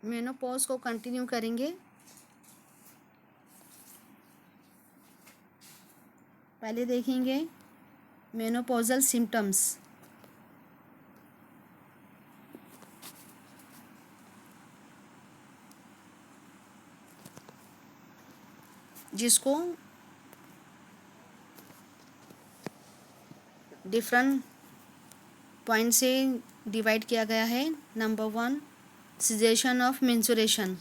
Menopause को continue करेंगे। पहले देखेंगे मेनोपॉजल सिम्टम्स। जिसको डिफरेंट पॉइंट से डिवाइड किया गया है। Number 1, cessation of menstruation.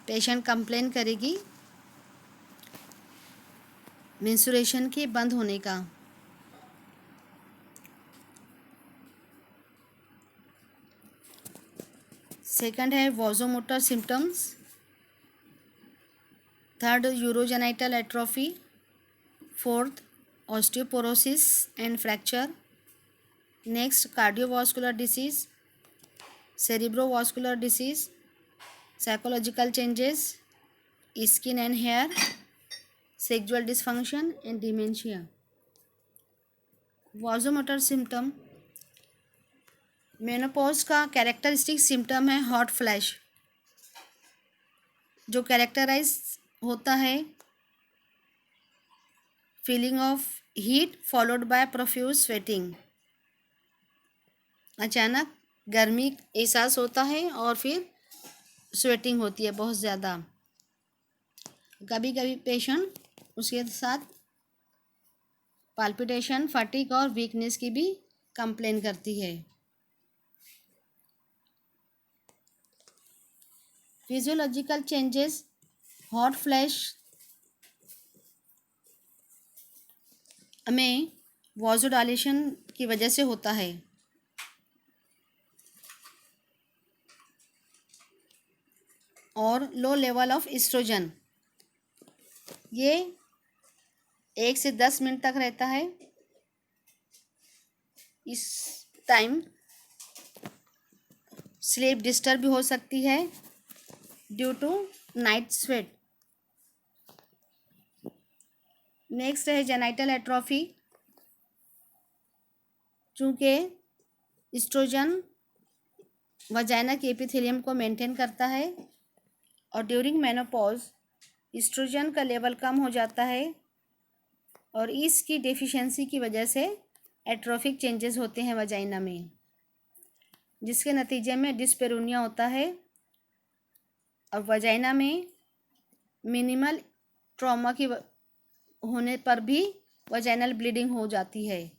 Patient complain करेगी मेंस्ट्रुएशन के बंद होने का। सेकंड है vasomotor symptoms. Third, urogenital atrophy. Fourth, osteoporosis and fracture. Next, cardiovascular disease, cerebrovascular disease, psychological changes, skin and hair, sexual dysfunction and dementia. Vasomotor symptom, menopause का characteristic symptom है hot flash, जो characterise होता है feeling of heat followed bye profuse sweating. अचानक गर्मी एहसास होता है और फिर स्वेटिंग होती है बहुत ज़्यादा। कभी कभी पेशेंट उसके साथ पाल्पिटेशन, फटीग और वीकनेस की भी कंप्लेन करती है। फिजियोलॉजिकल चेंजेस, हॉट फ्लैश में वाजोडाइलेशन की वजह से होता है। और लो लेवल ऑफ एस्ट्रोजन, ये 1 से 10 मिनट तक रहता है। इस टाइम स्लीप डिस्टर्ब भी हो सकती है due to night sweat. Next है जेनाइटल एट्रोफी। चूँकि एस्ट्रोजन वजाइना के एपिथेलियम को मेंटेन करता है और ड्यूरिंग मेनोपॉज एस्ट्रोजन का लेवल कम हो जाता है और इसकी डेफिशिएंसी की वजह से एट्रोफिक चेंजेस होते हैं वजाइना में, जिसके नतीजे में डिस्पेरोनिया होता है और वजाइना में मिनिमल ट्रॉमा की होने पर भी वजाइनल ब्लीडिंग हो जाती है।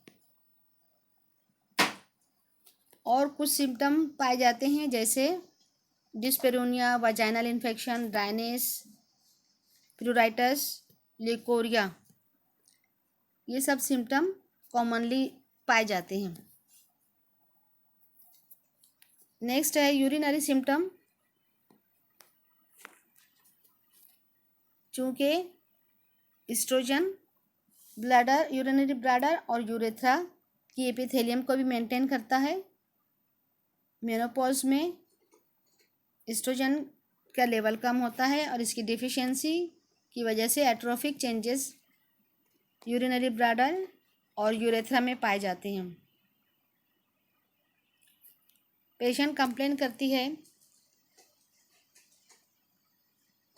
और कुछ सिम्टम पाए जाते हैं जैसे dyspareunia, vaginal infection, dryness, pruritus, leucorrhoea, ये सब सिम्टम कॉमनली पाए जाते हैं। नेक्स्ट है यूरिनरी सिम्टम। चूँकि एस्ट्रोजन ब्लैडर, यूरिनरी ब्लैडर और यूरेथ्रा की एपिथेलियम को भी मेंटेन करता है, मेनोपॉज में एस्ट्रोजन का लेवल कम होता है और इसकी डिफिशियंसी की वजह से एट्रोफिक चेंजेस यूरिनरी ब्लैडर और यूरेथ्रा में पाए जाते हैं। पेशेंट कंप्लेन करती है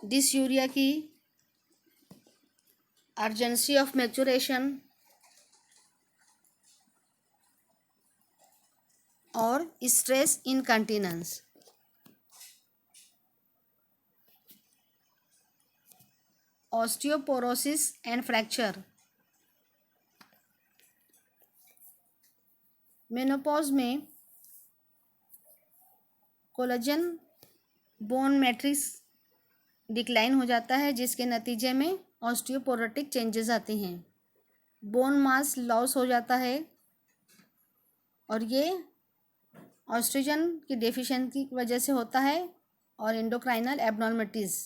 डिसयूरिया की, अर्जेंसी ऑफ मैच्योरेशन और stress incontinence. Osteoporosis and fracture. Menopause में कोलेजन बोन मैट्रिक्स डिक्लाइन हो जाता है, जिसके नतीजे में ऑस्टियोपोरोटिक चेंजेस आते हैं, बोन मास लॉस हो जाता है और ये ऑस्ट्रोजन की डेफिशिएंसी की वजह से होता है और एंडोक्राइनल एब्नॉर्मलिटीज़।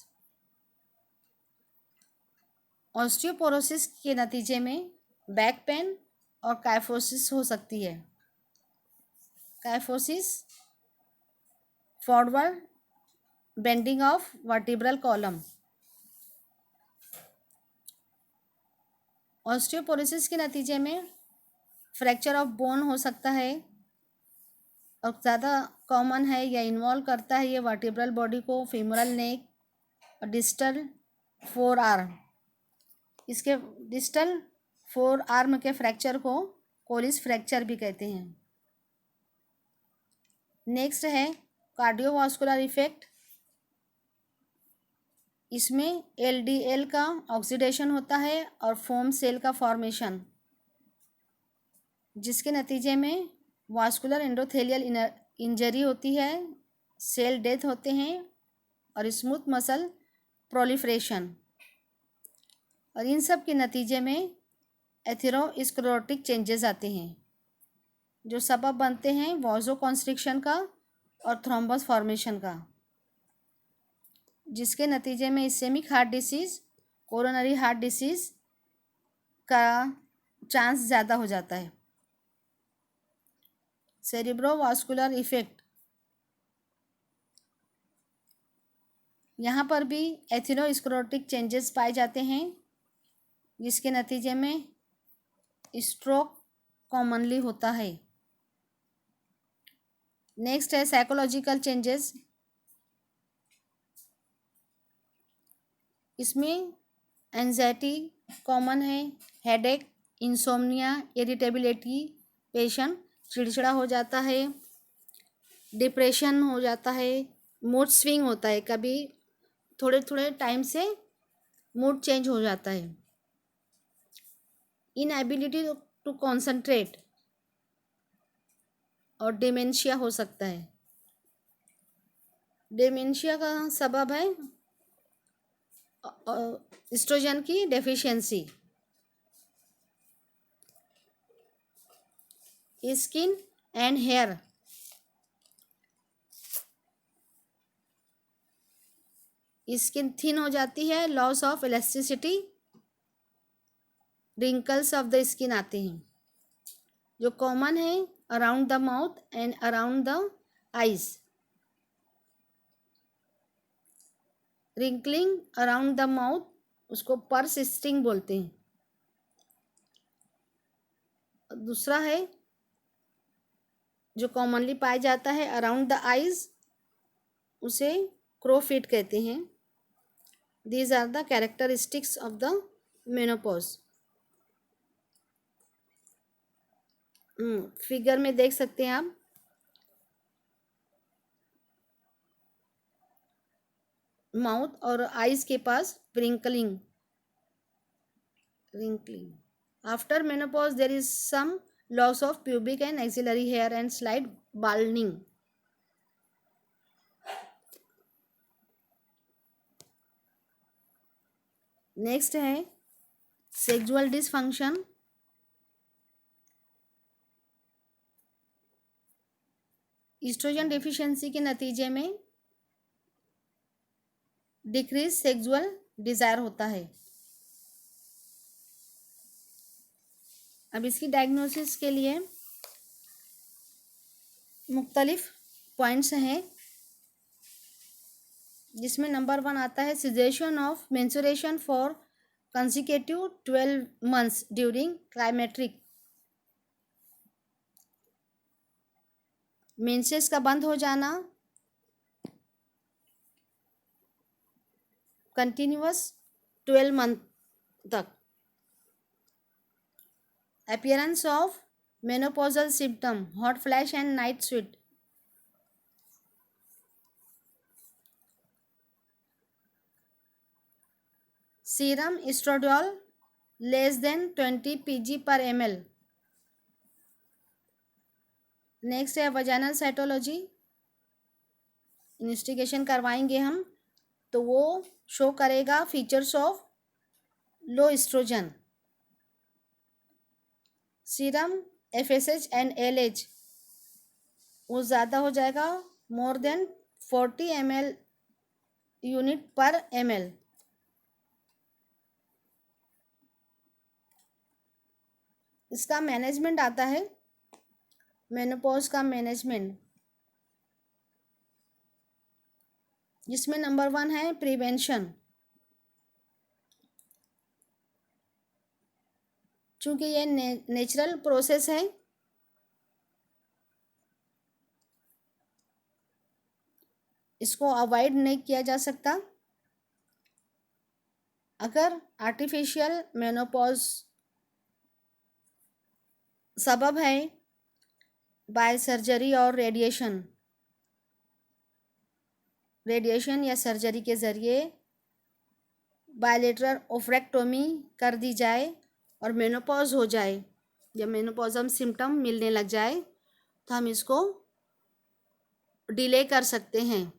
ऑस्टियोपोरोसिस के नतीजे में बैक पेन और काइफोसिस हो सकती है। Kyphosis, forward bending of vertebral column. Osteoporosis के नतीजे में फ्रैक्चर ऑफ बोन हो सकता है और ज़्यादा कॉमन है या इन्वॉल्व करता है ये वर्टिब्रल बॉडी को, फेमोरल नेक और डिस्टल फोर आर्म। इसके डिस्टल फोर आर्म के फ्रैक्चर को कोलिस फ्रैक्चर भी कहते हैं। नेक्स्ट है कार्डियोवास्कुलर इफेक्ट। इसमें एलडीएल का ऑक्सीडेशन होता है और फोम सेल का फॉर्मेशन, जिसके नतीजे में वास्कुलर एंडोथेलियल इंजरी होती है, सेल डेथ होते हैं और स्मूथ मसल प्रोलिफरेशन। और इन सब के नतीजे में एथेरोस्क्लेरोटिक चेंजेस आते हैं, जो सबब बनते हैं वाज़ोकॉन्स्ट्रिक्शन का और थ्रोम्बस फॉर्मेशन का, जिसके नतीजे में ischemic heart disease, coronary heart disease का चांस ज़्यादा हो जाता है। सेरिब्रोवास्कुलर इफेक्ट, यहाँ पर भी एथेरोस्क्लेरोटिक चेंजेस पाए जाते हैं, जिसके नतीजे में स्ट्रोक कॉमनली होता है। नेक्स्ट है साइकोलॉजिकल चेंजेस। इसमें एंजाइटी कॉमन है, हेडेक, इंसोम्निया, इरिटेबिलिटी, पेशेंट चिड़चिड़ा हो जाता है, डिप्रेशन हो जाता है, मूड स्विंग होता है, कभी थोड़े थोड़े टाइम से मूड चेंज हो जाता है, इनएबिलिटी टू कॉन्सेंट्रेट और डिमेंशिया हो सकता है। डिमेंशिया का सबब है एस्ट्रोजन की deficiency. Skin and hair, skin thin हो जाती है, loss of elasticity, wrinkles of the skin आते हैं, जो कॉमन है around the mouth and around the eyes. Wrinkling around the mouth, उसको परसिस्टिंग बोलते हैं। दूसरा है जो कॉमनली पाया जाता है अराउंड द आईज, उसे क्रोफिट कहते हैं। These are the characteristics of the menopause. Figure में देख सकते हैं आप, माउथ और आईज के पास wrinkling. After menopause there is some loss of pubic and axillary hair and slight baldening. Next है सेक्सुअल डिसफंक्शन। ईस्ट्रोजन डिफिशिएंसी के नतीजे में डिक्रीज सेक्सुअल डिज़ायर होता है। अब इसकी डायग्नोसिस के लिए मुख्तलिफ पॉइंट्स हैं, जिसमें नंबर 1 आता है cessation of menstruation for consecutive 12 months during climacteric. Menses का बंद हो जाना कंटिन्यूअस 12 month तक। Appearance of menopausal symptom, hot flash and night sweat. Serum estradiol less than 20 pg/ml। Next है वजाइनल साइटोलॉजी। इन्वेस्टिगेशन करवाएंगे हम, तो वो शो करेगा features of low estrogen. Serum FSH and LH वो ज़्यादा हो जाएगा, मोर देन 40 ml unit/ml। इसका मैनेजमेंट आता है, मेनोपॉज का मैनेजमेंट, जिसमें नंबर 1 है प्रिवेंशन। चूँकि ये नेचुरल प्रोसेस है, इसको अवॉइड नहीं किया जा सकता। अगर आर्टिफिशियल मेनोपॉज सबब है बाय सर्जरी और रेडिएशन या सर्जरी के ज़रिए बायलेटरल ओफ्रेक्टोमी कर दी जाए और मेनोपॉज हो जाए या मेनोपॉजम सिम्टम मिलने लग जाए तो हम इसको डिले कर सकते हैं।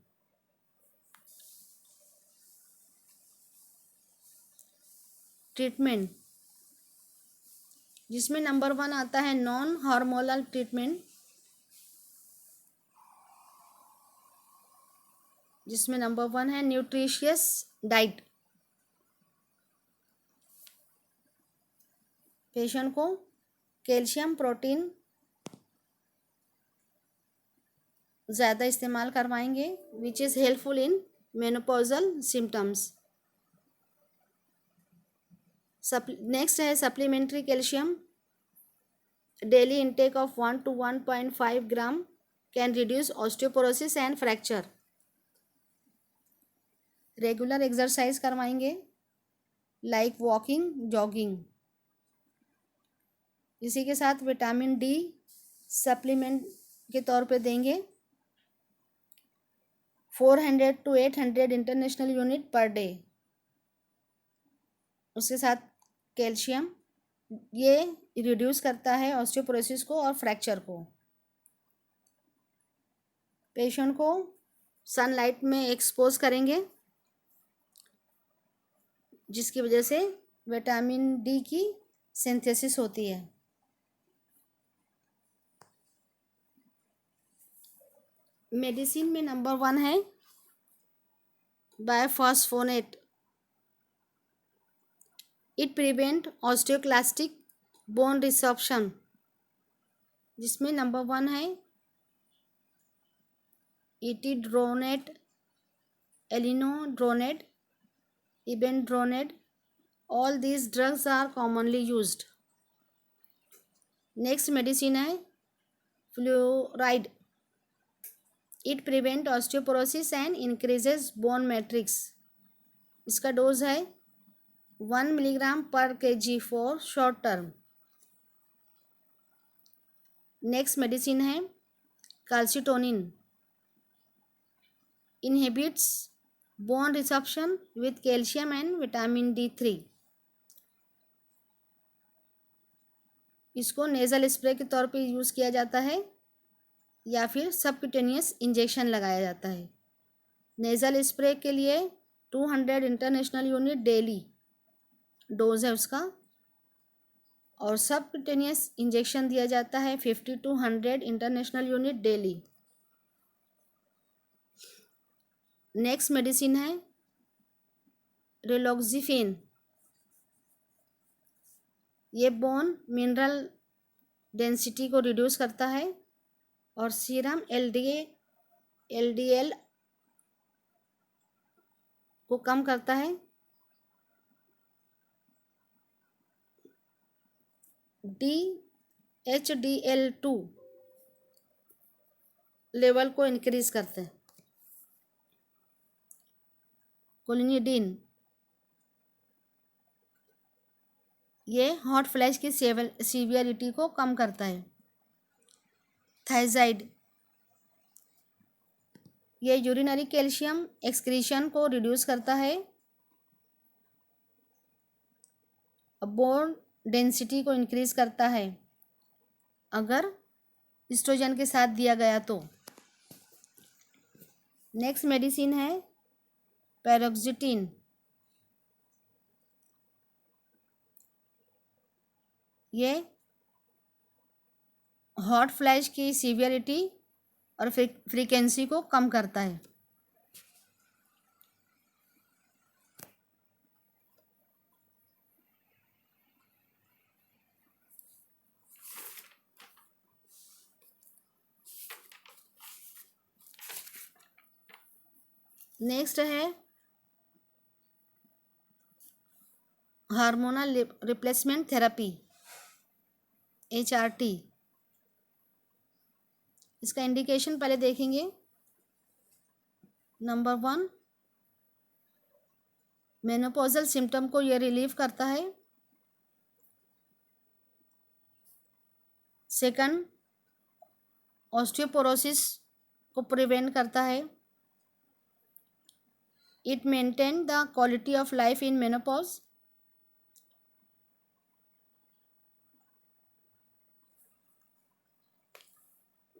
ट्रीटमेंट, जिसमें नंबर 1 आता है नॉन हार्मोनल ट्रीटमेंट, जिसमें नंबर 1 है न्यूट्रिशियस डाइट। पेशेंट को कैल्शियम प्रोटीन ज़्यादा इस्तेमाल करवाएंगे which is helpful in menopausal symptoms. Next है supplementary calcium. Daily intake of 1 to 1.5 gram can reduce osteoporosis and fracture. Regular exercise करवाएंगे लाइक वॉकिंग, जॉगिंग। इसी के साथ विटामिन डी सप्लीमेंट के तौर पे देंगे 400 to 800 international unit per day. उसके साथ कैल्शियम ये रिड्यूस करता है ऑस्टियोपोरोसिस को और फ्रैक्चर को। पेशेंट को सनलाइट में एक्सपोज करेंगे जिसकी वजह से विटामिन डी की सिंथेसिस होती है। मेडिसिन में नंबर 1 है bisphosphonate. It prevent osteoclastic bone resorption, जिसमें नंबर 1 है etidronate, alendronate, ibandronate. All these drugs are commonly used. Next medicine है fluoride. It prevent osteoporosis and increases bone matrix. इसका dose है 1 मिलीग्राम पर kg for short term. Next medicine है calcitonin. Inhibits bone resorption with calcium and vitamin D3। इसको nasal spray के तौर पे use किया जाता है या फिर सबक्यूटेनियस इंजेक्शन लगाया जाता है। नेज़ल स्प्रे के लिए 200 इंटरनेशनल यूनिट डेली डोज है उसका, और सबक्यूटेनियस इंजेक्शन दिया जाता है 50 to 100 international unit daily. Next medicine है रिलॉक्सिफेन। ये बोन मिनरल डेंसिटी को रिड्यूस करता है और सीरम LDL को कम करता है। HDL2 लेवल को इंक्रीज करते हैं। कोलिनिडीन ये हॉट फ्लैश की सीवियरिटी को कम करता है। थायजाइड ये यूरिनरी कैल्शियम एक्सक्रीशन को रिड्यूस करता है, बोन डेंसिटी को इंक्रीज करता है अगर एस्ट्रोजन के साथ दिया गया तो। नेक्स्ट मेडिसिन है पैरोक्सिटिन। ये हॉट फ्लैश की सीवियरिटी और फ्रीक्वेंसी को कम करता है। नेक्स्ट है हार्मोनल रिप्लेसमेंट थेरेपी HRT। इसका इंडिकेशन पहले देखेंगे। नंबर 1, मेनोपॉजल सिम्टम को ये रिलीव करता है। सेकंड, ऑस्टियोपोरोसिस को प्रिवेंट करता है। It maintain the quality of life in menopause.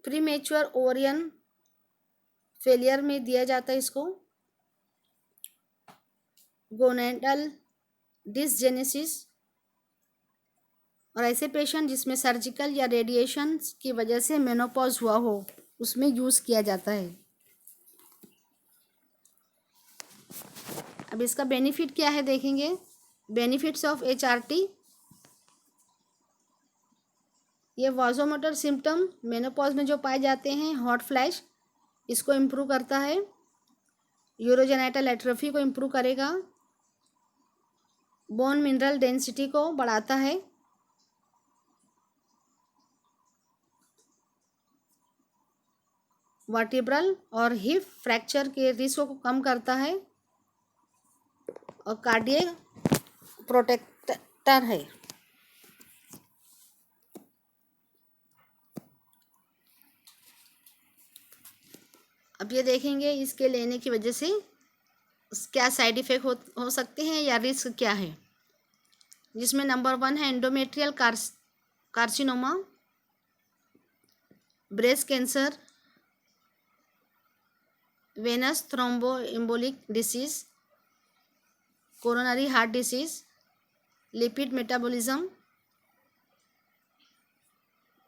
Premature ovarian failure में दिया जाता है इसको। गोनेडल डिसजेनेसिस, और ऐसे पेशेंट जिसमें सर्जिकल या रेडिएशन की वजह से मेनोपॉज हुआ हो उसमें यूज़ किया जाता है। अब इसका बेनिफिट क्या है देखेंगे। Benefits of HRT। ये वाजोमोटर सिम्टम मेनोपॉज में जो पाए जाते हैं, हॉट फ्लैश, इसको इम्प्रूव करता है। यूरोजेनाइटल एट्रोफी को इम्प्रूव करेगा। बोन मिनरल डेंसिटी को बढ़ाता है। वर्टिब्रल और हिप फ्रैक्चर के रिस्क को कम करता है और कार्डियक प्रोटेक्टर है। अब ये देखेंगे इसके लेने की वजह से क्या साइड इफ़ेक्ट हो सकते हैं या रिस्क क्या है, जिसमें नंबर 1 है endometrial carcinoma, breast cancer, venous thromboembolic disease, coronary heart disease, lipid metabolism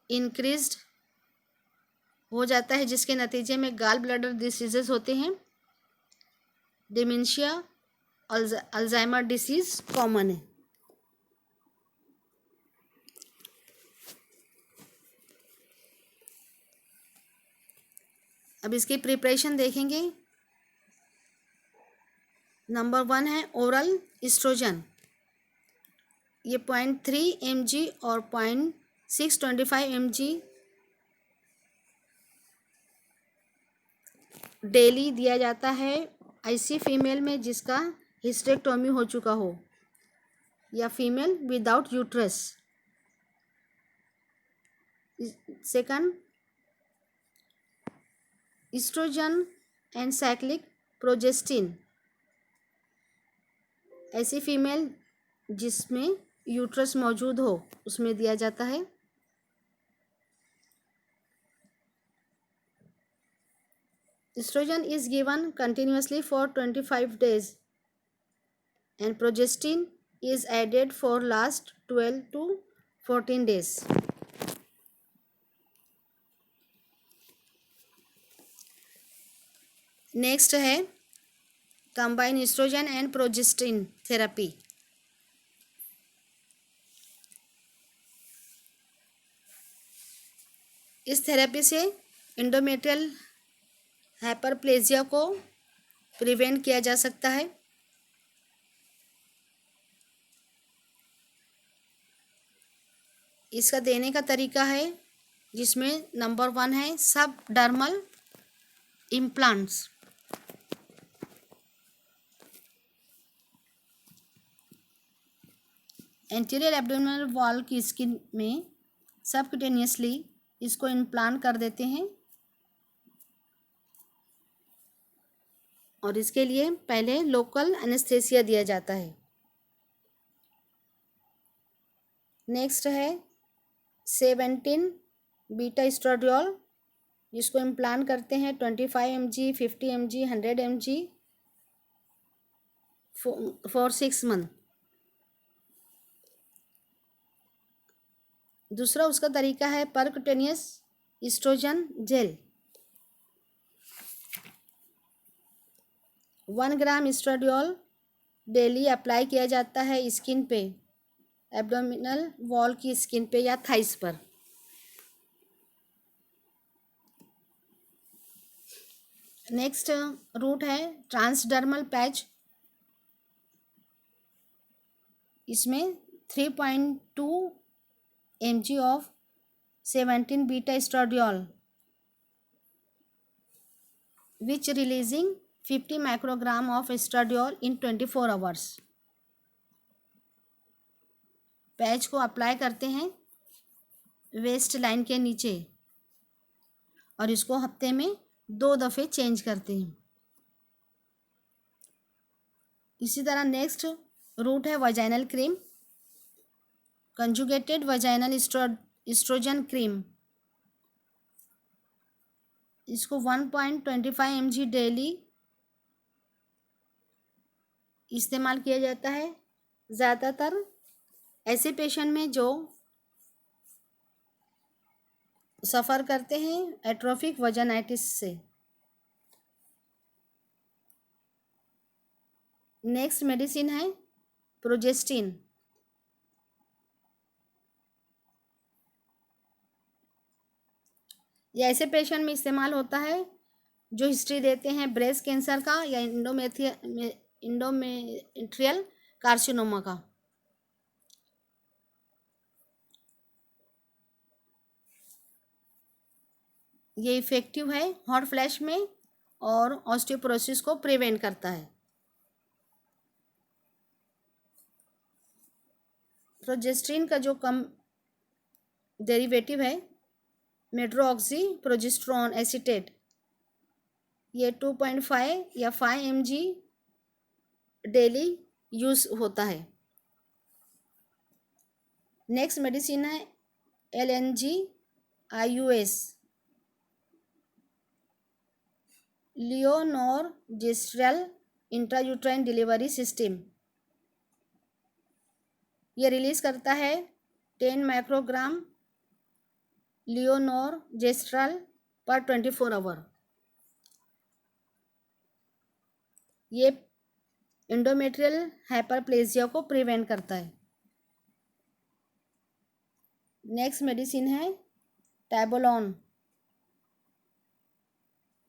increased हो जाता है जिसके नतीजे में गाल ब्लैडर डिसीजेस होते हैं। डिमेंशिया, अल्जाइमर डिसीज कॉमन है। अब इसकी प्रिपरेशन देखेंगे। नंबर 1 है ओरल एस्ट्रोजन। ये 0.3 mg और 0.625 mg डेली दिया जाता है ऐसी फीमेल में जिसका हिस्टेक्टोमी हो चुका हो या female without uterus. Second, estrogen and cyclic progestin, ऐसी फीमेल जिसमें यूट्रस मौजूद हो उसमें दिया जाता है। Estrogen is given continuously for 25 days and progestin is added for last 12 to 14 days. Next है combined estrogen and progestin therapy. इस थेरेपी से एंडोमेट्रियल हाइपरप्लेजिया को प्रिवेंट किया जा सकता है। इसका देने का तरीका है जिसमें नंबर 1 है subdermal implants. Anterior abdominal wall की स्किन में सबक्यूटेनियसली इसको इम्प्लांट कर देते हैं और इसके लिए पहले लोकल एनेस्थेसिया दिया जाता है। नेक्स्ट है 17 बीटा एस्ट्राडियोल, जिसको इम्प्लांट करते हैं 25 mg, 50 mg, 100 mg for 6 month। दूसरा उसका तरीका है परक्यूटेनियस एस्ट्रोजन जेल। 1 ग्राम एस्ट्राडियोल डेली अप्लाई किया जाता है स्किन पे, एब्डोमिनल वॉल की स्किन पे या थाइस पर। नेक्स्ट रूट है ट्रांसडर्मल पैच। इसमें 3.2 mg of 17 beta estradiol which releasing 50 microgram of estradiol in 24 hours. Patch को अप्लाई करते हैं वेस्ट लाइन के नीचे और इसको हफ्ते में 2 दफ़े चेंज करते हैं। इसी तरह नेक्स्ट रूट है vaginal cream, conjugated vaginal estrogen cream. इसको 1.25 mg डेली इस्तेमाल किया जाता है, ज़्यादातर ऐसे पेशेंट में जो सफ़र करते हैं एट्रोफिक वजानाइटिस से। नेक्स्ट मेडिसिन है प्रोजेस्टिन। यह ऐसे पेशेंट में इस्तेमाल होता है जो हिस्ट्री देते हैं ब्रेस्ट कैंसर का या इंडोमेट्रियल कार्सिनोमा का। ये इफ़ेक्टिव है हॉट फ्लैश में और ऑस्टियोपोरोसिस को प्रिवेंट करता है। प्रोजेस्ट्रिन का जो कम डेरिवेटिव है मेट्रोऑक्सी प्रोजेस्ट्रॉन एसीटेट, ये 2.5 या 5 mg डेली यूज़ होता है। नेक्स्ट मेडिसिन है LNG IUS, levonorgestrel intrauterine delivery system. ये रिलीज़ करता है 10 माइक्रोग्राम लियोनोरजेस्ट्रल पर 24 आवर। ये इंडोमेट्रियल हाइपरप्लेजिया को प्रिवेंट करता है। नेक्स्ट मेडिसिन है tibolone.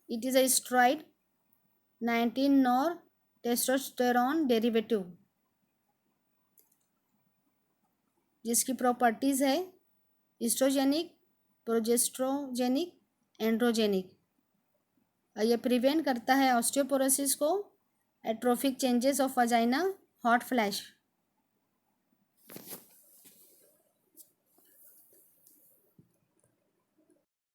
It is a steroid 19 nor testosterone derivative, जिसकी प्रॉपर्टीज़ है एस्ट्रोजेनिक, प्रोजेस्ट्रोजेनिक, एंड्रोजेनिक। ये प्रिवेंट करता है ऑस्टियोपोरोसिस को, atrophic changes of vagina, hot flash.